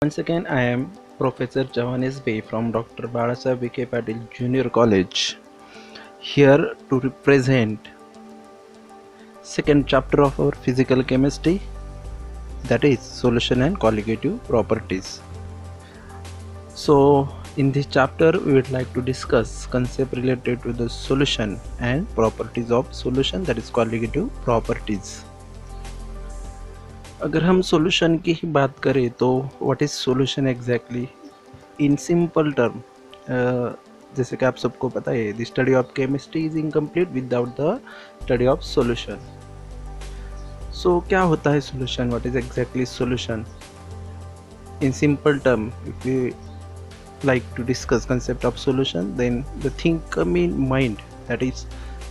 Once again, I am Professor Javanes Bey from Dr. Balasaheb Vikhe Patil Junior College, here to represent second chapter of our physical chemistry, that is solution and colligative properties. So in this chapter we would like to discuss concept related to the solution and properties of solution, that is colligative properties. अगर हम solution की ही बात करें तो what is solution exactly in simple term, जैसे कि आप सबको पता है, the study of chemistry is incomplete without the study of solution. So क्या होता है solution, what is exactly solution in simple term? If you like to discuss concept of solution, then the thing come in mind, that is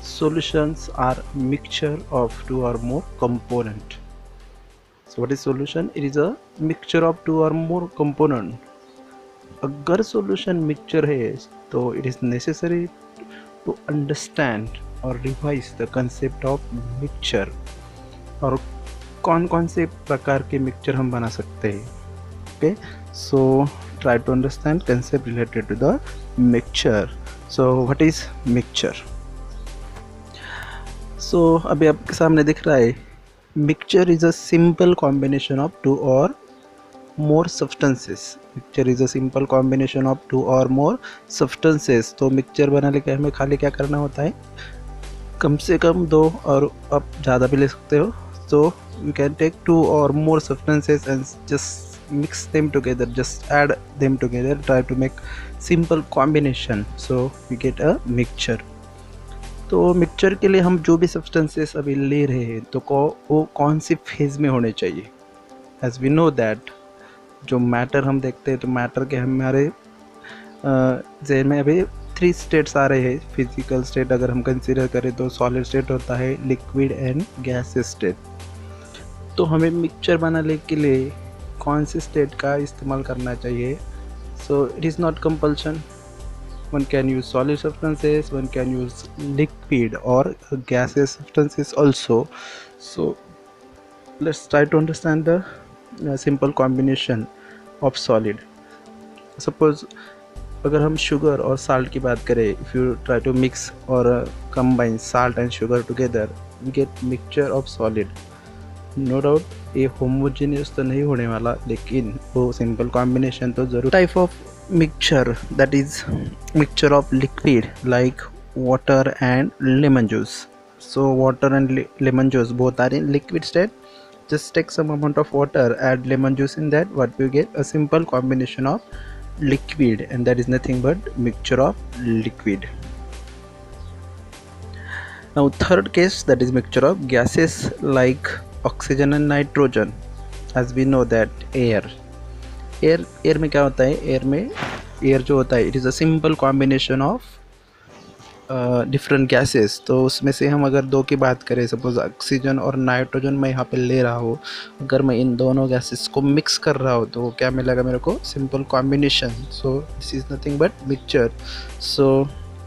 solutions are mixture of two or more component. So what is solution? It is a mixture of two or more component. अगर solution mixture है तो it is necessary to understand or revise the concept of mixture. और कौन कौन से प्रकार के mixture हम बना सकते हैं. Okay, so try to understand concept related to the mixture. So what is mixture? So अभी आपके सामने दिख रहा है, mixture is a simple combination of two or more substances. Mixture is a simple combination of two or more substances. तो mixture बनाने के हमें खाली क्या करना होता है, कम से कम दो, और आप ज़्यादा भी ले सकते हो. So you can take two or more substances and just mix them together, just add them together, try to make simple combination, so we get a mixture. तो मिक्सचर के लिए हम जो भी सब्सटेंसेस अभी ले रहे हैं तो वो कौन सी फेज़ में होने चाहिए. एज वी नो दैट जो मैटर हम देखते हैं, तो मैटर के हमारे जहन में अभी 3 स्टेट्स आ रहे हैं. फिजिकल स्टेट अगर हम कंसीडर करें तो सॉलिड स्टेट होता है, लिक्विड एंड गैस स्टेट. तो हमें मिक्सचर बनाने के लिए कौन से स्टेट का इस्तेमाल करना चाहिए. So it is not compulsion. One can use solid substances, one can use liquid और gases substances also. So let's try to understand the simple combination of solid. Suppose अगर हम शुगर और साल्ट की बात करें, if you try to mix और combine salt and sugar together, we get mixture of solid. No doubt ये homogeneous तो नहीं होने वाला, लेकिन वो सिंपल कॉम्बिनेशन तो जरूर. Type of mixture, that is mixture of liquid like water and lemon juice. So water and lemon juice both are in liquid state. just take some amount of water, add lemon juice in that, what we get? A simple combination of liquid, and that is nothing but mixture of liquid. Now third case, that is mixture of gases like oxygen and nitrogen. As we know that air में क्या होता है, air जो होता है, it is a simple combination of different gases. तो उसमें से हम अगर दो की बात करें, सपोज ऑक्सीजन और नाइट्रोजन मैं यहाँ पे ले रहा हूँ, अगर मैं इन दोनों गैसेस को मिक्स कर रहा हूँ तो क्या मिलेगा मेरे को? Simple combination. So this is nothing but mixture. So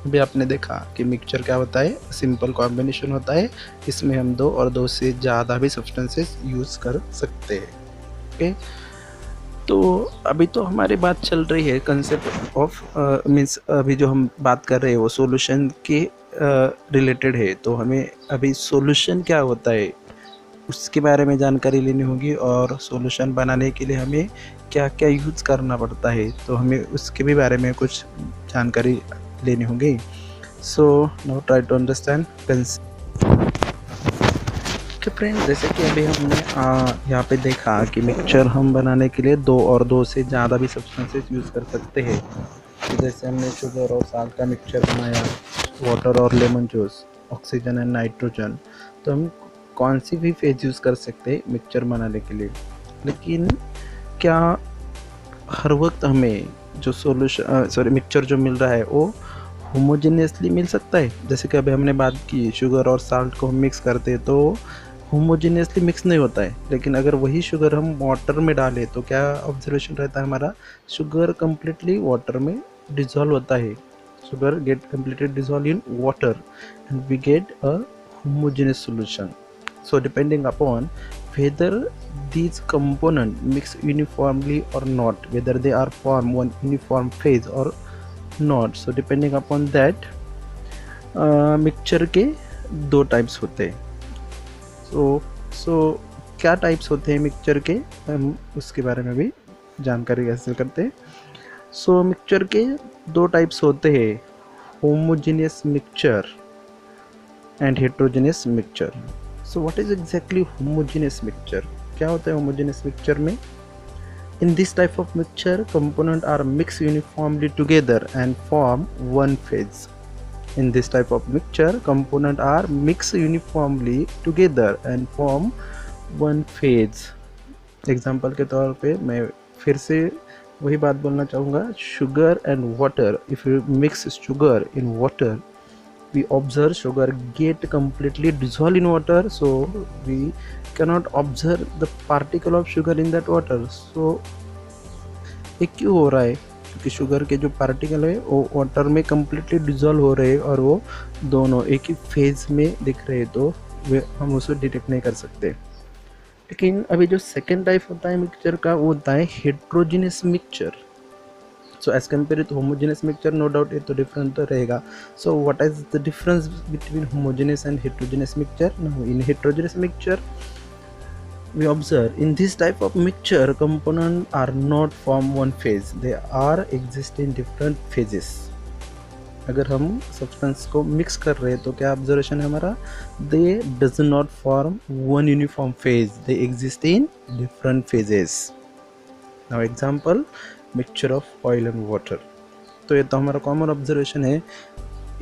अभी आपने देखा कि मिक्सचर क्या होता है, सिंपल कॉम्बिनेशन होता है. इसमें हम दो और दो से ज़्यादा भी सब्सटेंसेस यूज़ कर सकते हैं. ओके, तो अभी तो हमारी बात चल रही है कंसेप्ट ऑफ मीन्स अभी जो हम बात कर रहे हैं वो सॉल्यूशन के रिलेटेड है. तो हमें अभी सॉल्यूशन क्या होता है उसके बारे में जानकारी लेनी होगी, और सॉल्यूशन बनाने के लिए हमें क्या क्या यूज़ करना पड़ता है, तो हमें उसके भी बारे में कुछ जानकारी लेनी होगी. So now try to understand concept. तो फ्रेंड्स, जैसे कि अभी हमने यहाँ पे देखा कि मिक्सचर हम बनाने के लिए दो और दो से ज़्यादा भी सब्सटेंसेस यूज़ कर सकते हैं. तो जैसे हमने शुगर और साल्ट का मिक्सचर बनाया, वाटर और lemon juice, oxygen and nitrogen, तो हम कौन सी भी फेज यूज़ कर सकते हैं मिक्सचर बनाने के लिए. लेकिन क्या हर वक्त हमें जो मिक्सचर जो मिल रहा है वो होमोजेनियसली मिल सकता है? जैसे कि अभी हमने बात की, शुगर और साल्ट को हम मिक्स करते हैं तो होमोजेनियसली मिक्स नहीं होता है. लेकिन अगर वही शुगर हम वाटर में डालें तो क्या ऑब्जर्वेशन रहता है हमारा? शुगर कम्प्लीटली वाटर में डिज़ोल्व होता है. Sugar get completely dissolve in water and we get a homogeneous solution. So depending upon whether these components mix uniformly or not, whether they are form one uniform phase or not. So depending upon that mixture के दो types होते हैं. सो क्या types होते हैं mixture के, हम उसके बारे में भी जानकारी हासिल करते हैं. सो मिक्सचर के दो टाइप्स होते हैं, homogeneous mixture and heterogeneous mixture. So what is exactly homogeneous mixture? क्या होता है होमोजेनियस मिक्सचर में? In this type of mixture, components are mixed uniformly together and form one phase. In this type of mixture, components are mixed uniformly together and form one phase. Example के तौर पे मैं फिर से वही बात बोलना चाहूँगा, sugar and water. If you mix sugar in water, we observe sugar get completely dissolved in water, so we cannot observe the particle of sugar in that water. so ये क्यों हो रहा है? क्योंकि शुगर के जो पार्टिकल है वो वाटर में completely डिजोल्व हो रहे हैं और वो दोनों एक ही फेज में दिख रहे हैं, तो वे हम उसे डिटेक्ट नहीं कर सकते. लेकिन अभी जो सेकेंड टाइप होता है मिक्सचर का, वो होता है heterogeneous mixture. So as compared to homogeneous mixture, no doubt ये तो different तो रहेगा. So what is the difference between homogeneous and heterogeneous mixture? Now in heterogeneous mixture, we observe in this type of mixture, components are not from one phase, they are exist in different phases. अगर हम substance को mix कर रहे हैं तो क्या observation है हमारा? They does not form one uniform phase, they exist in different phases. Now example, mixture of oil and water. तो ये तो हमारा कॉमन ऑब्जर्वेशन है.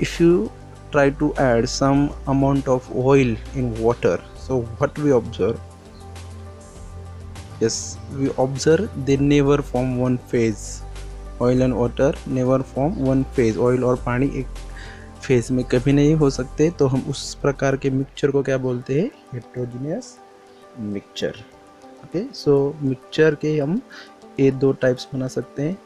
If you try to add some amount of oil in water, so what we observe? Yes, we observe they never form one phase. Oil and water never form one phase. Oil और पानी एक phase में कभी नहीं हो सकते, तो हम उस प्रकार के मिक्सचर को क्या बोलते हैं? Heterogeneous mixture. ओके, सो मिक्सचर के हम ये दो टाइप्स बना सकते हैं.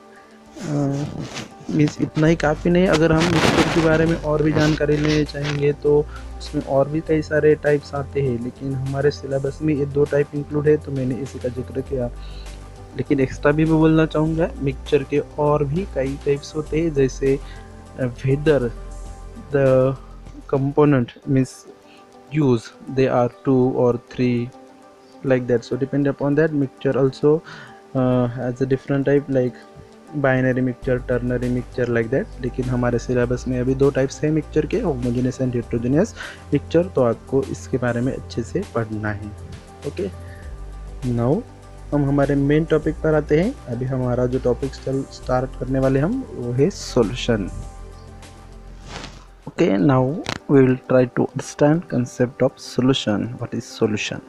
मीन्स इतना ही काफ़ी नहीं, अगर हम मिक्सचर के बारे में और भी जानकारी लेना चाहेंगे तो उसमें और भी कई सारे टाइप्स आते हैं, लेकिन हमारे सिलेबस में ये दो टाइप इंक्लूड है तो मैंने इसी का जिक्र किया. लेकिन एक्स्ट्रा भी मैं बोलना चाहूँगा, मिक्सचर के और भी कई टाइप्स होते हैं, जैसे whether the component means use they are 2 or 3 like that. So depend upon that, mixture also has a different type like binary mixture, ternary mixture like that. लेकिन हमारे सिलेबस में अभी दो टाइप्स हैं मिक्सचर के, होमोजेनियस एंड हेट्रोजेनियस मिक्सचर, तो आपको इसके बारे में अच्छे से पढ़ना है. ओके, नाउ हम हमारे मेन टॉपिक पर आते हैं. अभी हमारा जो टॉपिक स्टार्ट करने वाले हम वो है solution. Okay, now we will try to understand concept of solution. What is solution?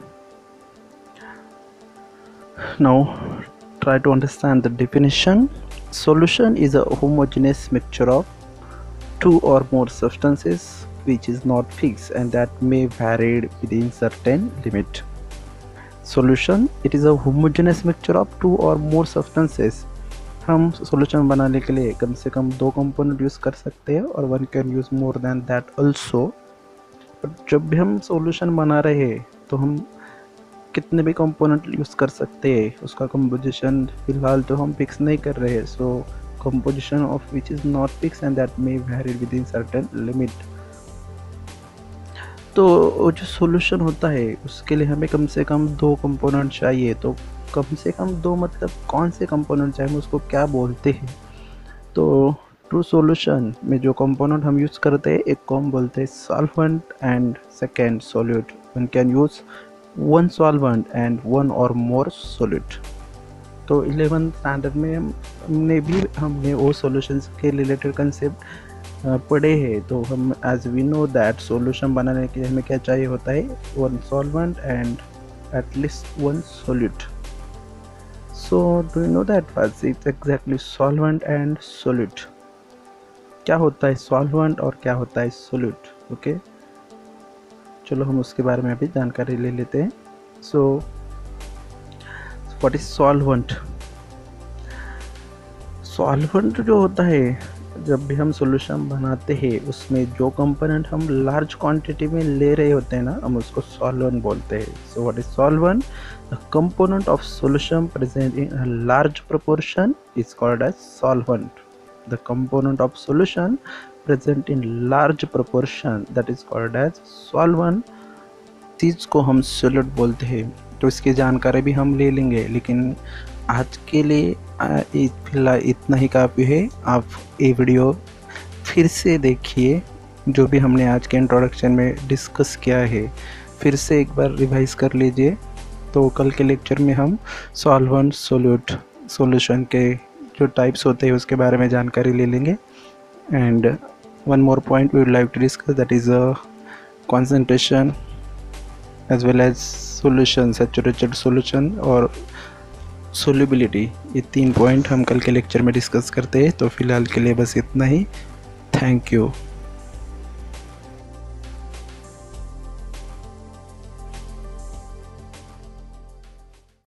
Now try to understand the definition. Solution is a homogeneous mixture of two or more substances which is not fixed and that may vary within certain limit. Solution, it is a homogeneous mixture of two or more substances. हम solution बनाने के लिए कम से कम दो component use कर सकते हैं और one can use more than that also. But जब भी हम solution बना रहे हैं तो हम कितने भी कंपोनेंट यूज़ कर सकते हैं, उसका कंपोजिशन फिलहाल तो हम फिक्स नहीं कर रहे हैं. So composition of which is not fix and that may vary within certain limit. तो जो सॉल्यूशन होता है उसके लिए हमें कम से कम दो कंपोनेंट चाहिए. तो कम से कम दो मतलब कौन से कंपोनेंट चाहिए, उसको क्या बोलते हैं? तो ट्रू सॉल्यूशन में जो कंपोनेंट हम यूज़ करते हैं, एक को हम बोलते हैं solvent and second solute. One can use one solvent and one or more solute. तो 11th स्टैंडर्ड में हमने वो सॉल्यूशंस के रिलेटेड कंसेप्ट पढ़े हैं. तो हम as we know that solution बनाने के लिए हमें क्या चाहिए होता है? One solvent and at least one solute. So do you know that what is exactly solvent and solute? क्या होता है सॉल्वेंट और क्या होता है सॉल्यूट? ओके, चलो हम उसके बारे में अभी जानकारी ले लेते हैं. So what is solvent? Solvent जो होता है जब भी हम सॉल्यूशन बनाते हैं उसमें जो कंपोनेंट हम लार्ज क्वांटिटी में ले रहे होते हैं ना, हम उसको सॉल्वेंट बोलते हैं। So what is solvent? The component of solution present in a large proportion is called as solvent. The component of solution present in large proportion that is called as solvent. चीज़ को हम solute बोलते हैं। तो इसकी जानकारी भी हम ले लेंगे, लेकिन आज के लिए फिलहाल इतना ही काफ़ी है। आप ये वीडियो फिर से देखिए, जो भी हमने आज के इंट्रोडक्शन में डिस्कस किया है फिर से एक बार रिवाइज कर लीजिए। तो कल के लेक्चर में हम सॉल्वेंट सॉल्यूट सॉल्यूशन के जो टाइप्स होते हैं उसके बारे में जानकारी ले लेंगे। And one more point we would like to discuss, that is a concentration as well as solution, saturated solution और solubility। ये 3 पॉइंट हम कल के लेक्चर में डिस्कस करते हैं। तो फिलहाल के लिए बस इतना ही। Thank you.